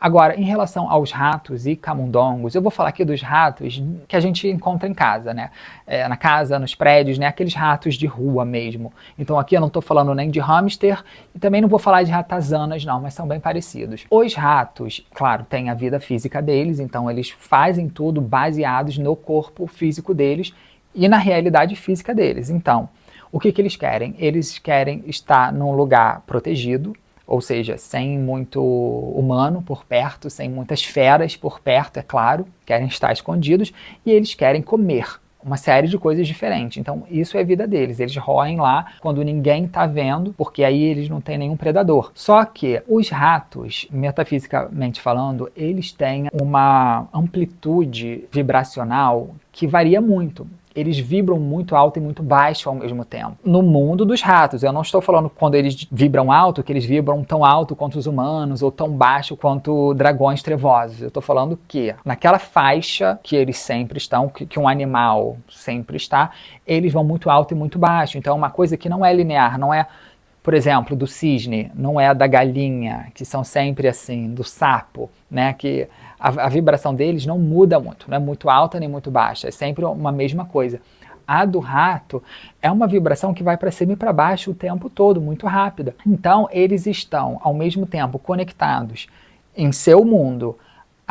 Agora, em relação aos ratos e camundongos, eu vou falar aqui dos ratos que a gente encontra em casa, né? Na casa, nos prédios, né? Aqueles ratos de rua mesmo. Então aqui eu não estou falando nem de hamster e também não vou falar de ratazanas não, mas são bem parecidos. Os ratos, claro, têm a vida física deles, então eles fazem tudo baseados no corpo físico deles e na realidade física deles. Então, o que eles querem? Eles querem estar num lugar protegido, ou seja, sem muito humano por perto, sem muitas feras por perto, é claro, querem estar escondidos, e eles querem comer uma série de coisas diferentes. Então, isso é a vida deles. Eles roem lá quando ninguém está vendo, porque aí eles não têm nenhum predador. Só que os ratos, metafisicamente falando, eles têm uma amplitude vibracional que varia muito. Eles vibram muito alto e muito baixo ao mesmo tempo. No mundo dos ratos, eu não estou falando quando eles vibram alto, que eles vibram tão alto quanto os humanos, ou tão baixo quanto dragões trevosos. Eu estou falando que naquela faixa que eles sempre estão, que um animal sempre está, eles vão muito alto e muito baixo. Então é uma coisa que não é linear, não é, por exemplo, do cisne, não é da galinha, que são sempre assim, do sapo, né, que a vibração deles não muda muito, não é muito alta nem muito baixa, é sempre uma mesma coisa. A do rato é uma vibração que vai para cima e para baixo o tempo todo, muito rápida. Então, eles estão, ao mesmo tempo, conectados em seu mundo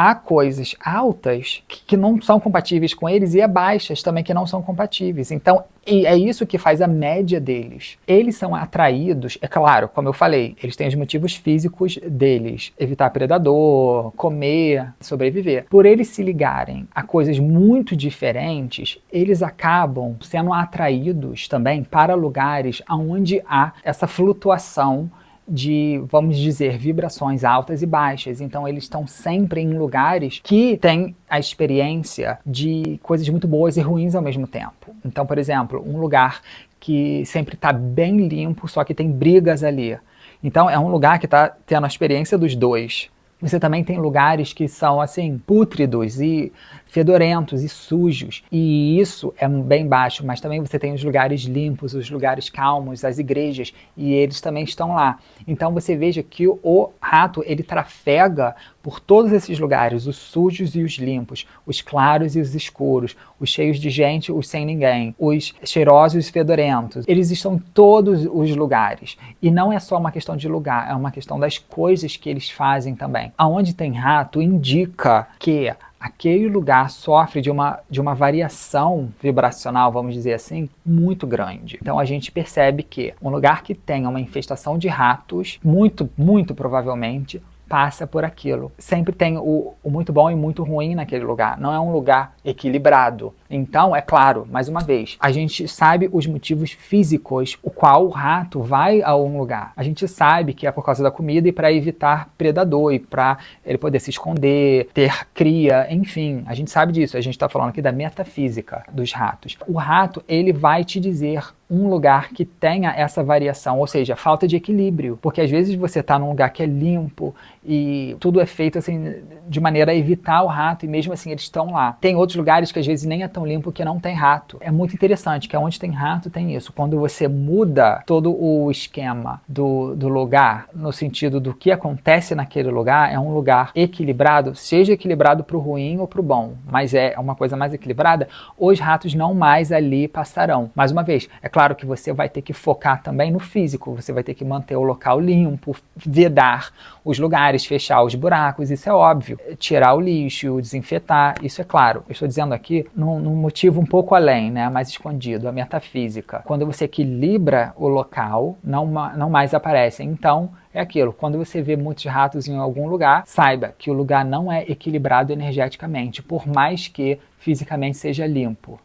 a coisas altas que não são compatíveis com eles e a baixas também que não são compatíveis. Então, é isso que faz a média deles. Eles são atraídos, é claro, como eu falei, eles têm os motivos físicos deles. Evitar predador, comer, sobreviver. Por eles se ligarem a coisas muito diferentes, eles acabam sendo atraídos também para lugares onde há essa flutuação de, vamos dizer, vibrações altas e baixas. Então eles estão sempre em lugares que têm a experiência de coisas muito boas e ruins ao mesmo tempo. Então, por exemplo, um lugar que sempre está bem limpo, só que tem brigas ali. Então é um lugar que está tendo a experiência dos dois. Você também tem lugares que são assim, pútridos e fedorentos e sujos, e isso é bem baixo, mas também você tem os lugares limpos, os lugares calmos, as igrejas, e eles também estão lá. Então você veja que o rato, ele trafega por todos esses lugares, os sujos e os limpos, os claros e os escuros, os cheios de gente, os sem ninguém, os cheirosos e fedorentos. Eles estão em todos os lugares. E não é só uma questão de lugar, é uma questão das coisas que eles fazem também. Aonde tem rato indica que aquele lugar sofre de uma variação vibracional, vamos dizer assim, muito grande. Então a gente percebe que um lugar que tenha uma infestação de ratos, muito provavelmente, passa por aquilo. Sempre tem o muito bom e muito ruim naquele lugar. Não é um lugar equilibrado. Então, é claro, mais uma vez, a gente sabe os motivos físicos o qual o rato vai a um lugar. A gente sabe que é por causa da comida e para evitar predador e para ele poder se esconder, ter cria, enfim. A gente sabe disso. A gente está falando aqui da metafísica dos ratos. O rato, ele vai te dizer um lugar que tenha essa variação, ou seja, falta de equilíbrio, porque às vezes você está num lugar que é limpo e tudo é feito assim de maneira a evitar o rato e mesmo assim eles estão lá. Tem outros lugares que às vezes nem é tão limpo que não tem rato. É muito interessante que onde tem rato tem isso. Quando você muda todo o esquema do lugar, no sentido do que acontece naquele lugar, é um lugar equilibrado, seja equilibrado para o ruim ou para o bom, mas é uma coisa mais equilibrada, os ratos não mais ali passarão. Mais uma vez, é claro que você vai ter que focar também no físico, você vai ter que manter o local limpo, vedar os lugares, fechar os buracos, isso é óbvio. Tirar o lixo, desinfetar, isso é claro. Eu estou dizendo aqui num motivo um pouco além, né, mais escondido, a metafísica. Quando você equilibra o local, não mais aparecem. Então, é aquilo, quando você vê muitos ratos em algum lugar, saiba que o lugar não é equilibrado energeticamente, por mais que fisicamente seja limpo.